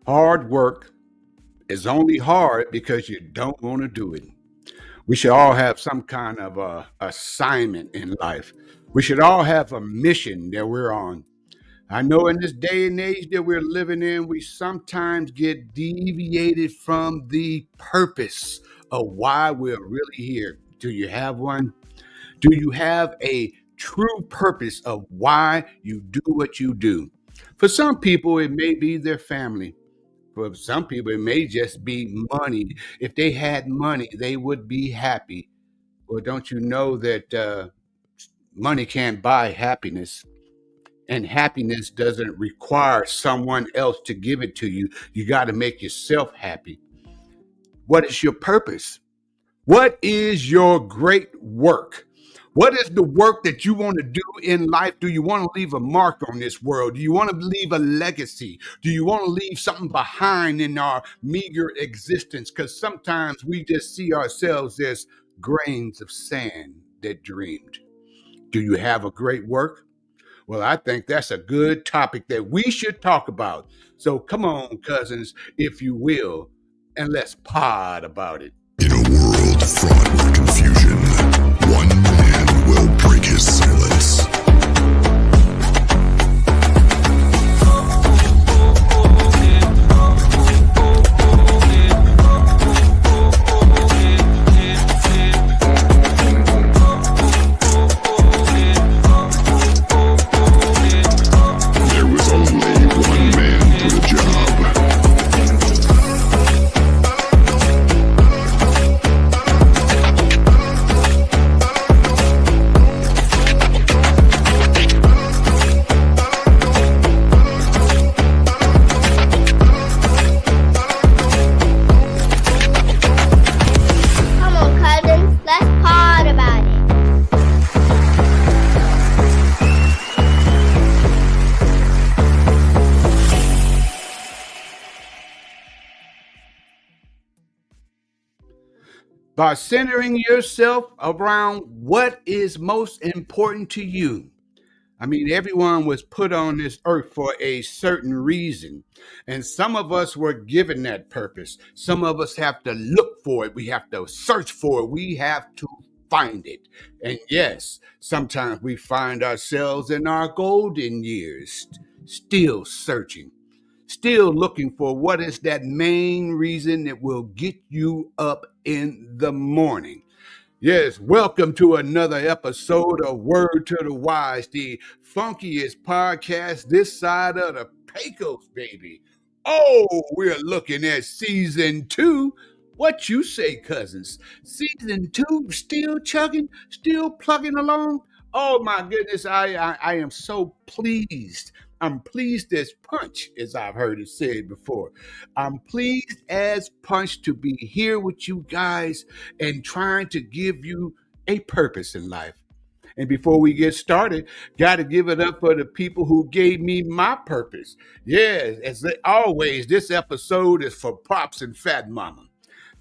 Hard work is only hard because you don't want to do it. We should all have some kind of assignment in life. We should all have a mission that we're on. I know in this day and age that we're living in, we sometimes get deviated from the purpose of why we're really here. Do you have one? Do you have a true purpose of why you do what you do? For some people, it may be their family. For some people, it may just be money. If they had money, they would be happy. Well, don't you know that money can't buy happiness? And happiness doesn't require someone else to give it to you. You got to make yourself happy. What is your purpose? What is your great work? What is the work that you want to do in life? Do you want to leave a mark on this world? Do you want to leave a legacy? Do you want to leave something behind in our meager existence? Because sometimes we just see ourselves as grains of sand that dreamed. Do you have a great work? Well, I think that's a good topic that we should talk about. So come on, cousins, if you will, and let's pod about it. In a world fraught with confusion, one man will break his silence. By centering yourself around what is most important to you. I mean, everyone was put on this earth for a certain reason. And some of us were given that purpose. Some of us have to look for it. We have to search for it. We have to find it. And yes, sometimes we find ourselves in our golden years, still searching, still looking for what is that main reason that will get you up in the morning. Yes, welcome to another episode of Word to the Wise, the funkiest podcast this side of the Pecos, baby. Oh, we're looking at season 2. What you say, cousins? Season 2, still chugging, still plugging along? Oh my goodness, I am so pleased. I'm pleased as punch, as I've heard it said before. I'm pleased as punch to be here with you guys and trying to give you a purpose in life. And before we get started, got to give it up for the people who gave me my purpose. Yes, as always, this episode is for Pops and Fat Mama,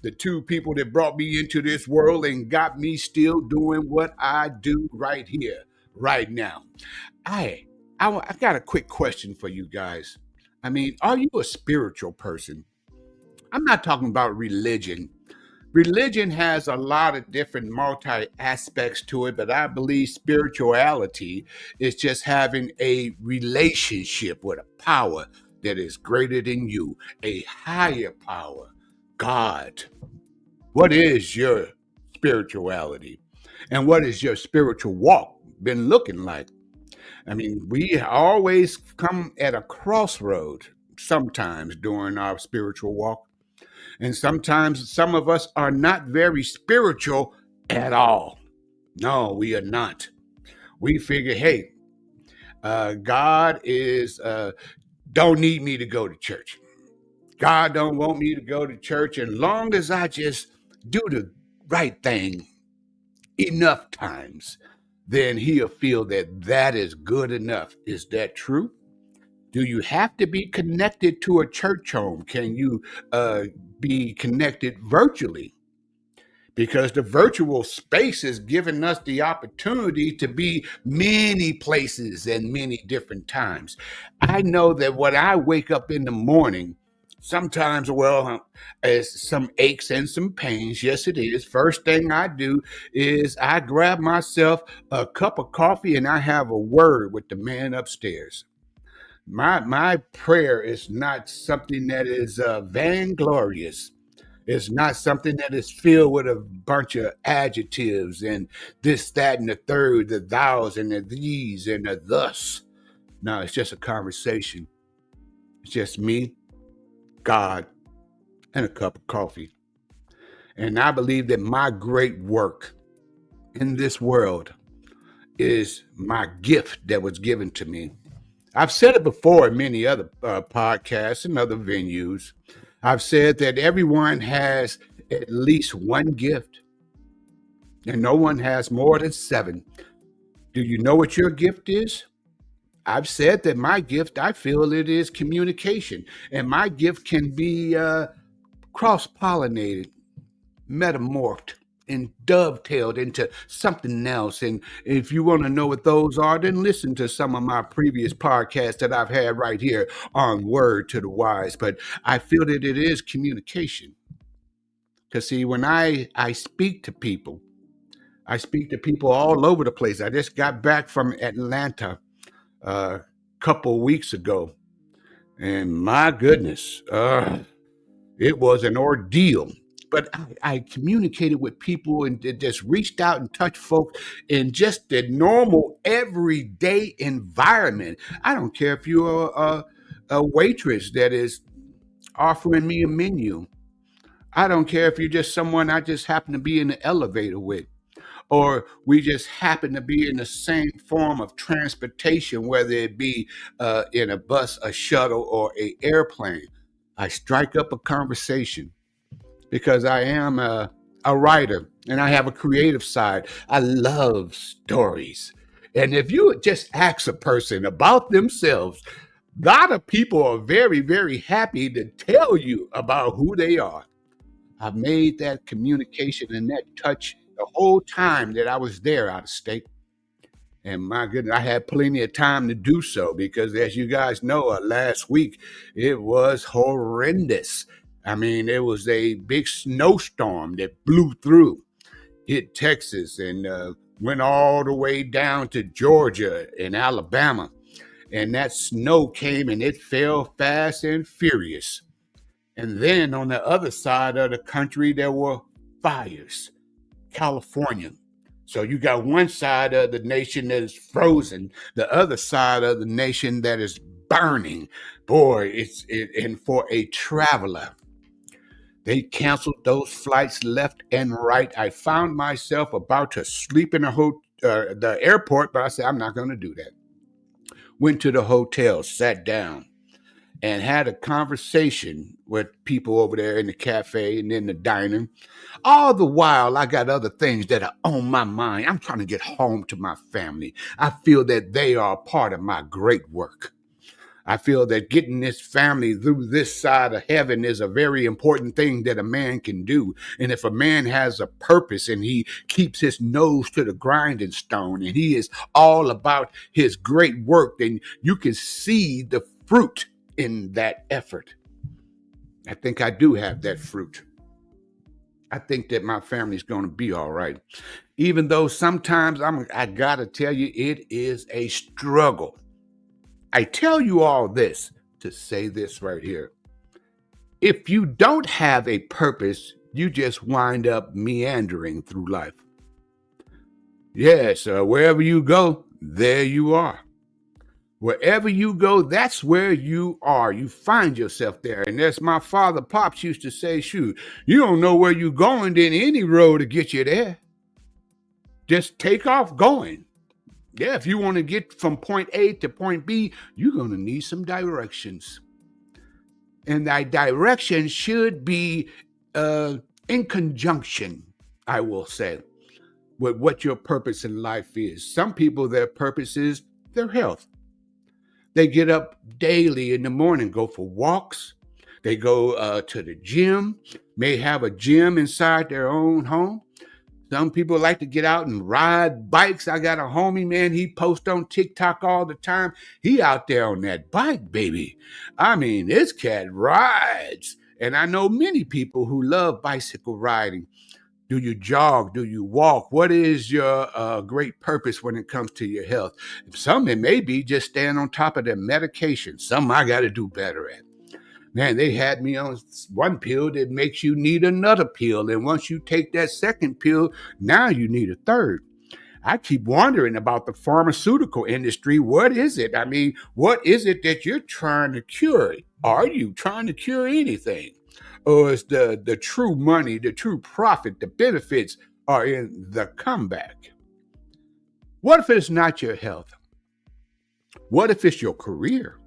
the two people that brought me into this world and got me still doing what I do right here, right now. I got a quick question for you guys. I mean, are you a spiritual person? I'm not talking about religion. Religion has a lot of different multi aspects to it, but I believe spirituality is just having a relationship with a power that is greater than you, a higher power, God. What is your spirituality? And what is your spiritual walk been looking like? I mean, we always come at a crossroad sometimes during our spiritual walk. And sometimes some of us are not very spiritual at all. No, we are not. We figure, hey, God don't need me to go to church. God don't want me to go to church. And long as I just do the right thing enough times, then he'll feel that that is good enough. Is that true? Do you have to be connected to a church home? Can you be connected virtually? Because the virtual space is giving us the opportunity to be many places and many different times. I know that when I wake up in the morning, Sometimes, well, it's some aches and some pains. Yes, it is. First thing I do is I grab myself a cup of coffee and I have a word with the man upstairs. My prayer is not something that is vainglorious. It's not something that is filled with a bunch of adjectives and this, that, and the third, the thous and the these and the thus. No, it's just a conversation. It's just me, God, and a cup of coffee. And I believe that my great work in this world is my gift that was given to me. I've said it before in many other podcasts and other venues. I've said that everyone has at least one gift, and no one has more than 7. Do you know what your gift is? I've said that my gift, I feel it is communication, and my gift can be cross-pollinated, metamorphed, and dovetailed into something else. And if you want to know what those are, then listen to some of my previous podcasts that I've had right here on Word to the Wise. But I feel that it is communication. Because see, when I speak to people, I speak to people all over the place. I just got back from Atlanta a couple weeks ago, and my goodness, it was an ordeal. But I communicated with people and just reached out and touched folks in just the normal, everyday environment. I don't care if you're a waitress that is offering me a menu. I don't care if you're just someone I just happen to be in the elevator with, or we just happen to be in the same form of transportation, whether it be in a bus, a shuttle, or a airplane. I strike up a conversation because I am a writer and I have a creative side. I love stories. And if you would just ask a person about themselves, a lot of people are very, very happy to tell you about who they are. I've made that communication and that touch the whole time that I was there out of state. And my goodness, I had plenty of time to do so because, as you guys know, last week it was horrendous. I mean, it was a big snowstorm that blew through, hit Texas, and went all the way down to Georgia and Alabama. And that snow came and it fell fast and furious. And then on the other side of the country, there were fires, California. So you got one side of the nation that is frozen, the other side of the nation that is burning. Boy, and for a traveler, they canceled those flights left and right. I found myself about to sleep in the airport, but I said, I'm not going to do that. Went to the hotel, sat down, and had a conversation with people over there in the cafe and in the diner. All the while, I got other things that are on my mind. I'm trying to get home to my family. I feel that they are part of my great work. I feel that getting this family through this side of heaven is a very important thing that a man can do. And if a man has a purpose and he keeps his nose to the grinding stone and he is all about his great work, then you can see the fruit in that effort. I think I do have that fruit. I think that my family's going to be all right. Even though sometimes I got to tell you, it is a struggle. I tell you all this to say this right here. If you don't have a purpose, you just wind up meandering through life. Yes, wherever you go, there you are. Wherever you go, that's where you are. You find yourself there. And as my father, Pops, used to say, shoot, you don't know where you're going, then any road to get you there. Just take off going. Yeah, if you want to get from point A to point B, you're going to need some directions. And that direction should be in conjunction, I will say, with what your purpose in life is. Some people, their purpose is their health. They get up daily in the morning, go for walks. They go to the gym, may have a gym inside their own home. Some people like to get out and ride bikes. I got a homie, man, he posts on TikTok all the time. He out there on that bike, baby. I mean, this cat rides. And I know many people who love bicycle riding. Do you jog? Do you walk? What is your great purpose when it comes to your health? Some, it may be just staying on top of their medication. Some I got to do better at. Man, they had me on one pill that makes you need another pill. And once you take that second pill, now you need a third. I keep wondering about the pharmaceutical industry. What is it? I mean, what is it that you're trying to cure? Are you trying to cure anything? Or is the true money, the true profit, the benefits are in the comeback? What if it's not your health? What if it's your career?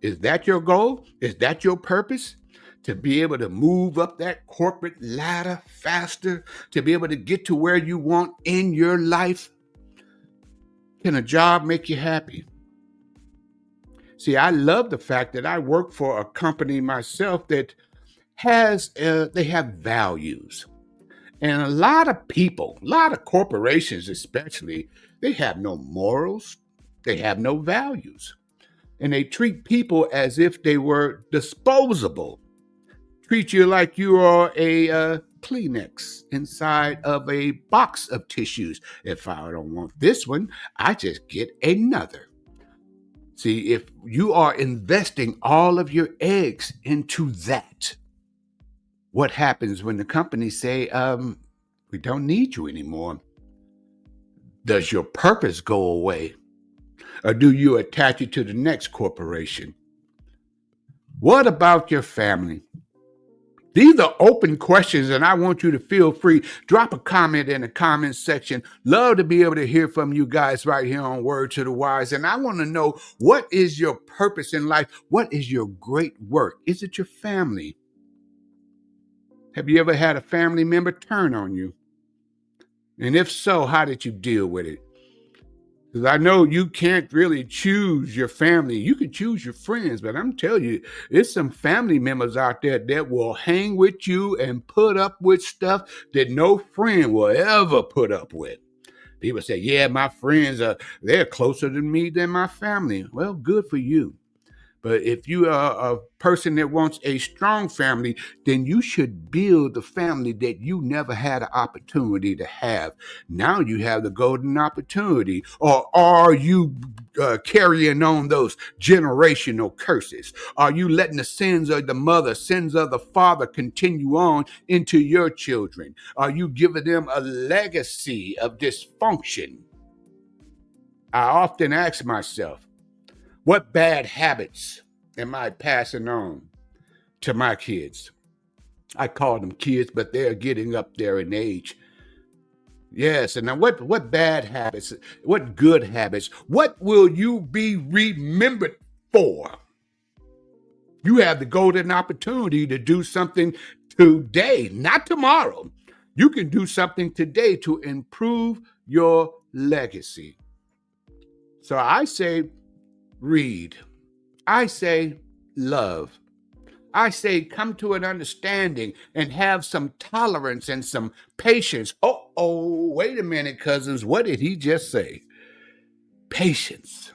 Is that your goal? Is that your purpose? To be able to move up that corporate ladder faster, to be able to get to where you want in your life? Can a job make you happy? See, I love the fact that I work for a company myself that they have values. And a lot of people, a lot of corporations especially, they have no morals, they have no values. And they treat people as if they were disposable. Treat you like you are a Kleenex inside of a box of tissues. If I don't want this one, I just get another. See, if you are investing all of your eggs into that, what happens when the companies say, we don't need you anymore? Does your purpose go away? Or do you attach it to the next corporation? What about your family? These are open questions, and I want you to feel free. Drop a comment in the comment section. Love to be able to hear from you guys right here on Word to the Wise. And I want to know, what is your purpose in life? What is your great work? Is it your family? Have you ever had a family member turn on you? And if so, how did you deal with it? Because I know you can't really choose your family. You can choose your friends, but I'm telling you, there's some family members out there that will hang with you and put up with stuff that no friend will ever put up with. People say, yeah, my friends, they're closer to me than my family. Well, good for you. But if you are a person that wants a strong family, then you should build the family that you never had an opportunity to have. Now you have the golden opportunity. Or are you carrying on those generational curses? Are you letting the sins of the mother, sins of the father continue on into your children? Are you giving them a legacy of dysfunction? I often ask myself, what bad habits am I passing on to my kids? I call them kids, but they're getting up there in age. Yes, and now what bad habits, what good habits, what will you be remembered for? You have the golden opportunity to do something today, not tomorrow. You can do something today to improve your legacy. So I say, read. I say, love. I say, come to an understanding and have some tolerance and some patience. Oh, wait a minute, cousins. What did he just say? Patience.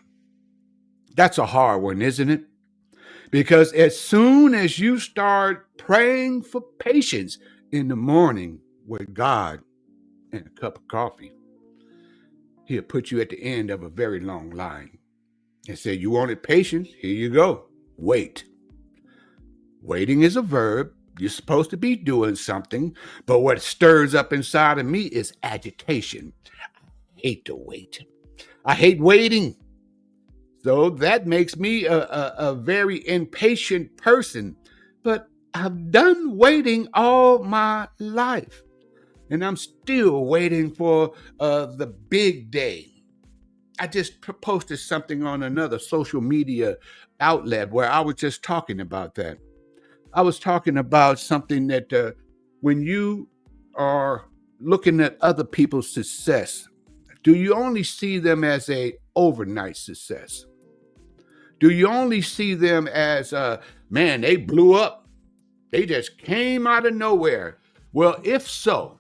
That's a hard one, isn't it? Because as soon as you start praying for patience in the morning with God and a cup of coffee, he'll put you at the end of a very long line and say, you wanted patience? Here you go. Wait. Waiting is a verb. You're supposed to be doing something, but what stirs up inside of me is agitation. I hate to wait. I hate waiting. So that makes me a very impatient person. But I've done waiting all my life, and I'm still waiting for the big day. I just posted something on another social media outlet where I was just talking about that. I was talking about something that when you are looking at other people's success, do you only see them as a overnight success? Do you only see them as, man, they blew up? They just came out of nowhere. Well, if so,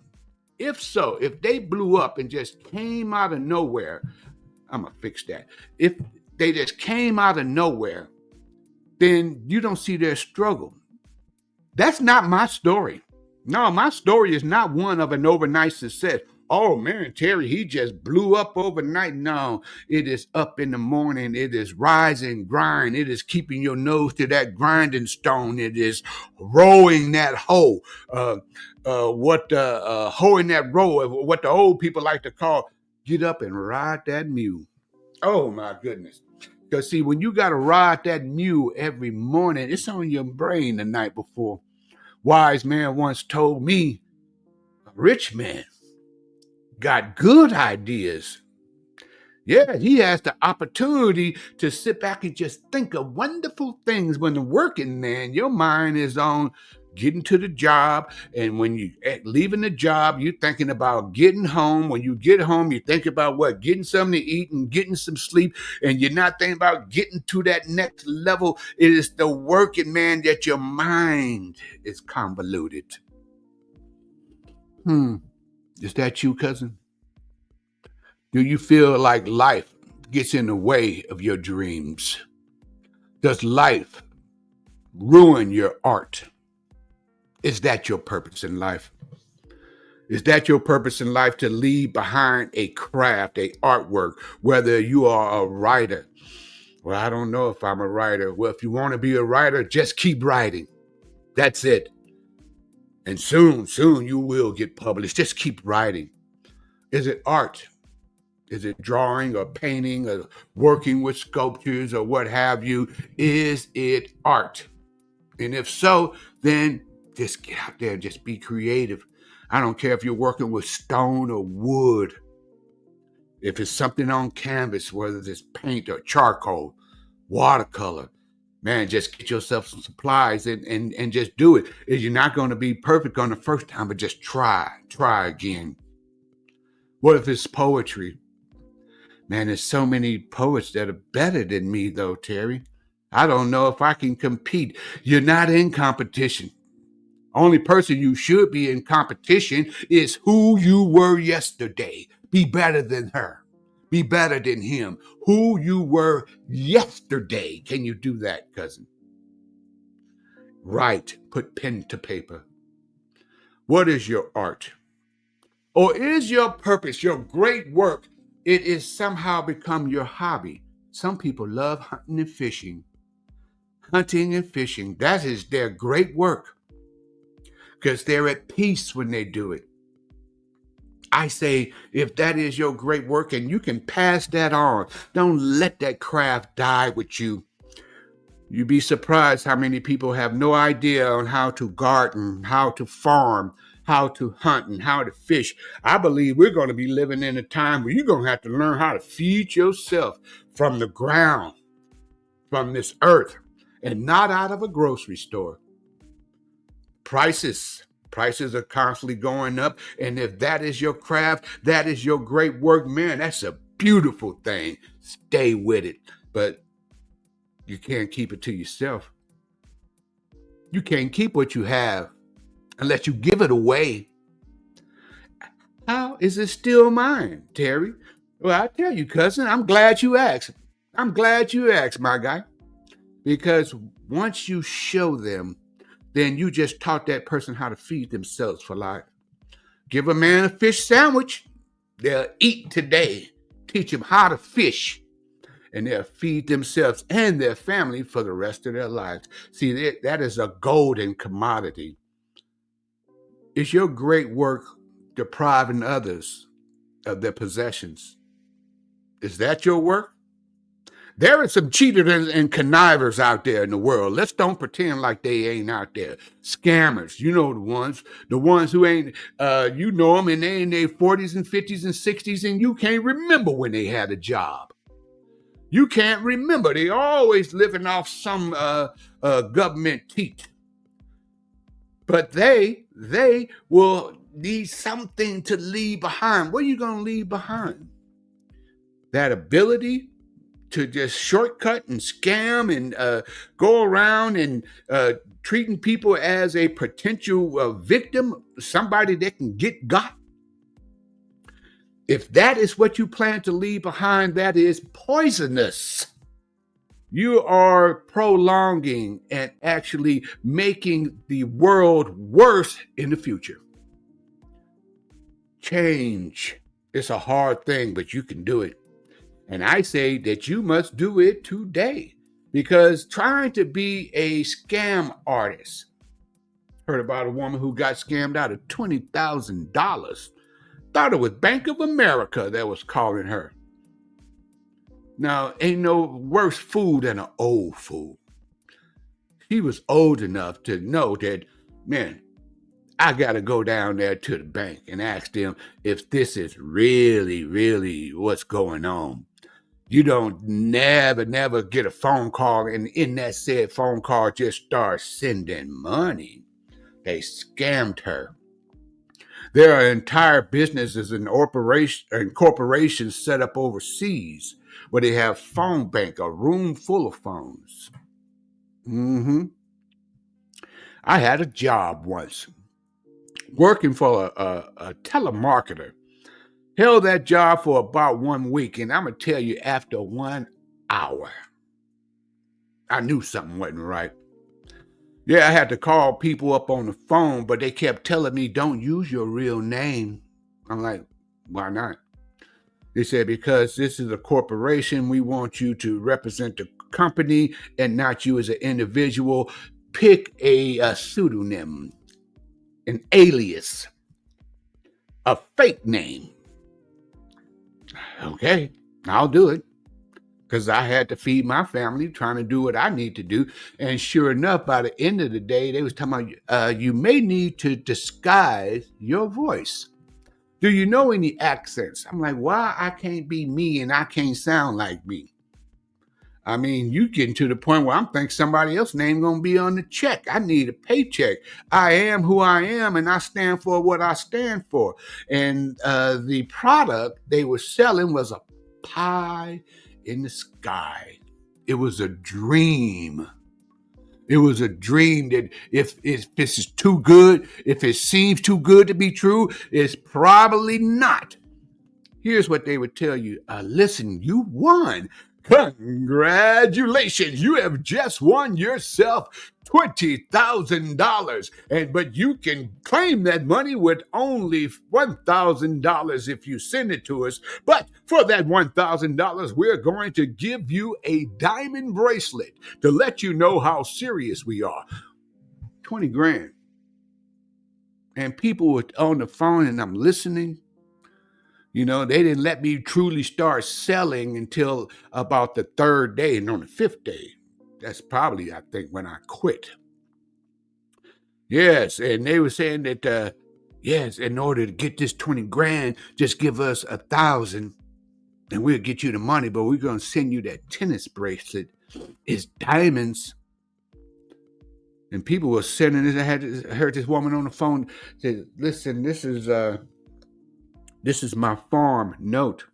If so, if they blew up and just came out of nowhere, I'm going to fix that. If they just came out of nowhere, then you don't see their struggle. That's not my story. No, my story is not one of an overnight success. Oh man, Terry, he just blew up overnight. No, it is up in the morning. It is rise and grind. It is keeping your nose to that grinding stone. It is rowing that hoe. Hoeing that row, what the old people like to call, get up and ride that mule. Oh my goodness. Because see, when you got to ride that mule every morning, it's on your brain the night before. Wise man once told me, a rich man got good ideas. Yeah, he has the opportunity to sit back and just think of wonderful things. When the working man, your mind is on getting to the job. And when you leaving the job, you're thinking about getting home. When you get home, you think about what? Getting something to eat and getting some sleep. And you're not thinking about getting to that next level. It is the working man that your mind is convoluted. Is that you, cousin? Do you feel like life gets in the way of your dreams? Does life ruin your art? Is that your purpose in life? Is that your purpose in life, to leave behind a craft, a artwork, whether you are a writer? Well, I don't know if I'm a writer. Well, if you want to be a writer, just keep writing. That's it. And soon you will get published. Just keep writing. Is it art? Is it drawing or painting or working with sculptures or what have you? Is it art? And if so, then just get out there and just be creative. I don't care if you're working with stone or wood. If it's something on canvas, whether it's paint or charcoal, watercolor, man, just get yourself some supplies and just do it. You're not going to be perfect on the first time, but just try again. What if it's poetry? Man, there's so many poets that are better than me, though, Terry. I don't know if I can compete. You're not in competition. Only person you should be in competition is who you were yesterday. Be better than her. Be better than him. Who you were yesterday. Can you do that, cousin? Write. Put pen to paper. What is your art? Or is your purpose, your great work, it is somehow become your hobby? Some people love hunting and fishing. Hunting and fishing, that is their great work, because they're at peace when they do it. I say, if that is your great work and you can pass that on, don't let that craft die with you. You'd be surprised how many people have no idea on how to garden, how to farm, how to hunt, and how to fish. I believe we're going to be living in a time where you're going to have to learn how to feed yourself from the ground, from this earth, and not out of a grocery store. Prices are constantly going up. And if that is your craft, that is your great work, man, that's a beautiful thing. Stay with it. But you can't keep it to yourself. You can't keep what you have unless you give it away. How is it still mine, Terry? Well, I tell you, cousin, I'm glad you asked. I'm glad you asked, my guy. Because once you show them, then you just taught that person how to feed themselves for life. Give a man a fish sandwich, they'll eat today. Teach them how to fish, and they'll feed themselves and their family for the rest of their lives. See, that is a golden commodity. Is your great work depriving others of their possessions? Is that your work? There are some cheaters and connivers out there in the world. Let's don't pretend like they ain't out there. Scammers, you know the ones who ain't, you know them, and they in their 40s and 50s and 60s, and you can't remember when they had a job. You can't remember. They always living off some government teat. But they will need something to leave behind. What are you going to leave behind? That ability to just shortcut and scam and go around and treating people as a potential victim, somebody that can get got. If that is what you plan to leave behind, that is poisonous. You are prolonging and actually making the world worse in the future. Change. It's a hard thing, but you can do it. And I say that you must do it today, because trying to be a scam artist. Heard about a woman who got scammed out of $20,000. Thought it was Bank of America that was calling her. Now, ain't no worse fool than an old fool. He was old enough to know that, man, I got to go down there to the bank and ask them if this is really, really what's going on. You don't never get a phone call and in that said phone call just start sending money. They scammed her. There are entire businesses and corporations set up overseas where they have phone bank, a room full of phones. I had a job once working for a telemarketer. Held that job for about 1 week, and I'm going to tell you, after 1 hour, I knew something wasn't right. Yeah, I had to call people up on the phone, but they kept telling me, don't use your real name. I'm like, why not? They said, because this is a corporation, we want you to represent the company and not you as an individual. Pick a pseudonym, an alias, a fake name. Okay, I'll do it. Because I had to feed my family, trying to do what I need to do. And sure enough, by the end of the day, they was talking about, you may need to disguise your voice. Do you know any accents? I'm like, why I can't be me and I can't sound like me? I mean, you getting to the point where I'm thinking somebody else's name going to be on the check. I need a paycheck. I am who I am, and I stand for what I stand for. And the product they were selling was a pie in the sky. It was a dream. It was a dream that if this is too good, if it seems too good to be true, it's probably not. Here's what they would tell you. Listen, you won. Congratulations. You have just won yourself $20,000. But you can claim that money with only $1,000 if you send it to us. But for that $1,000, we're going to give you a diamond bracelet to let you know how serious we are. 20 grand. And people were on the phone and I'm listening. You know, they didn't let me truly start selling until about the 3rd day, and on the 5th day. That's probably, I think, when I quit. Yes, and they were saying that, yes, in order to get this 20 grand, just give us 1,000 and we'll get you the money, but we're going to send you that tennis bracelet. It's diamonds. And people were sending it. I heard this woman on the phone say, listen, this is my farm note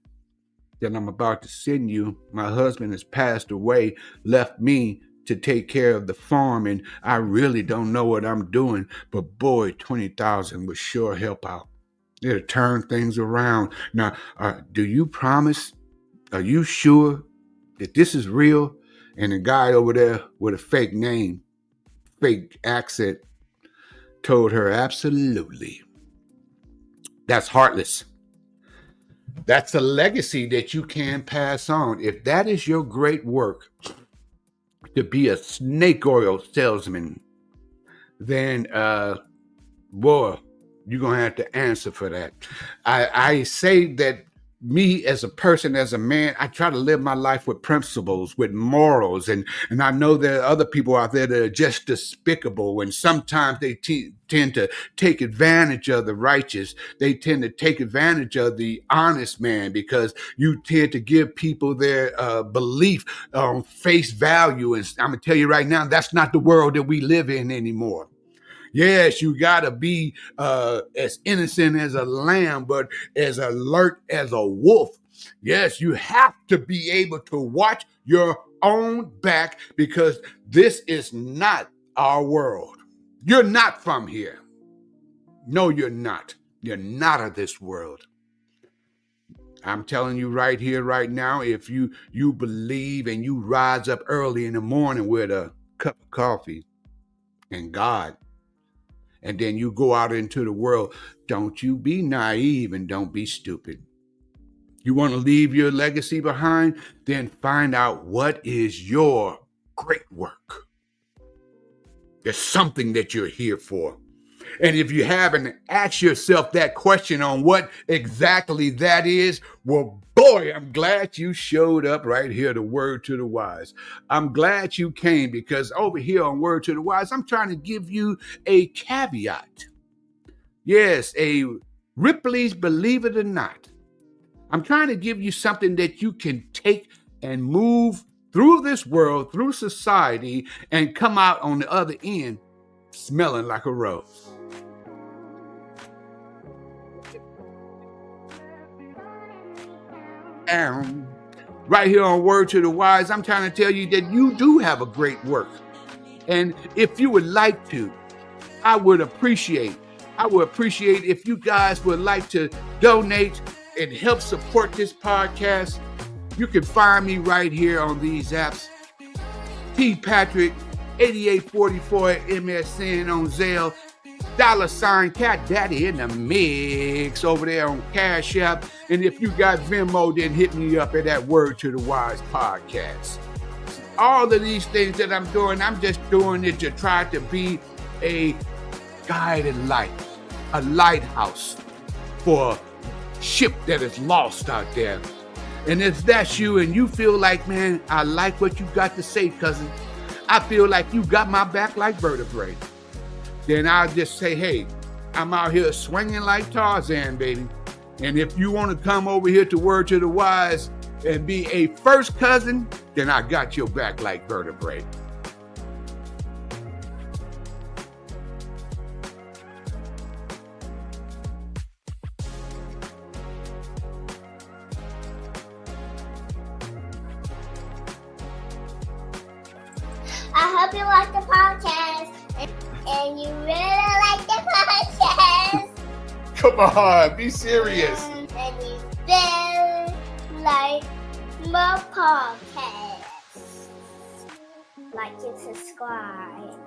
that I'm about to send you. My husband has passed away, left me to take care of the farm, and I really don't know what I'm doing. But boy, 20,000 would sure help out. It'll turn things around. Now, do you promise? Are you sure that this is real? And the guy over there with a fake name, fake accent, told her absolutely. That's heartless. That's a legacy that you can pass on. If that is your great work, to be a snake oil salesman, then, boy, you're going to have to answer for that. I say that me as a person, as a man, I try to live my life with principles, with morals. And I know there are other people out there that are just despicable. And sometimes they tend to take advantage of the righteous. They tend to take advantage of the honest man, because you tend to give people their belief on face value. And I'm going to tell you right now, that's not the world that we live in anymore. Yes, you got to be as innocent as a lamb, but as alert as a wolf. Yes, you have to be able to watch your own back, because this is not our world. You're not from here. No, you're not. You're not of this world. I'm telling you right here, right now, if you believe and you rise up early in the morning with a cup of coffee and God, and then you go out into the world, don't you be naive and don't be stupid. You want to leave your legacy behind? Then find out what is your great work. There's something that you're here for. And if you haven't asked yourself that question on what exactly that is, well, boy, I'm glad you showed up right here to Word to the Wise. I'm glad you came, because over here on Word to the Wise, I'm trying to give you a caveat. Yes, a Ripley's Believe It or Not. I'm trying to give you something that you can take and move through this world, through society, and come out on the other end smelling like a rose. Right here on Word to the Wise, I'm trying to tell you that you do have a great work. And if you would like to, I would appreciate if you guys would like to donate and help support this podcast. You can find me right here on these apps. T Patrick 8844 MSN on Zelle. $ Cat Daddy in the mix over there on Cash App. And if you got Venmo, then hit me up at that Word to the Wise podcast. All of these things that I'm doing, I'm just doing it to try to be a guiding light, a lighthouse for a ship that is lost out there. And if that's you and you feel like, man, I like what you got to say, cousin, I feel like you got my back like vertebrae, then I'll just say, hey, I'm out here swinging like Tarzan, baby. And if you want to come over here to Word to the Wise and be a first cousin, then I got your back like vertebrae. I hope you like the podcast and you really like the podcast. Come on, be serious. And you really like my podcast. Like and subscribe.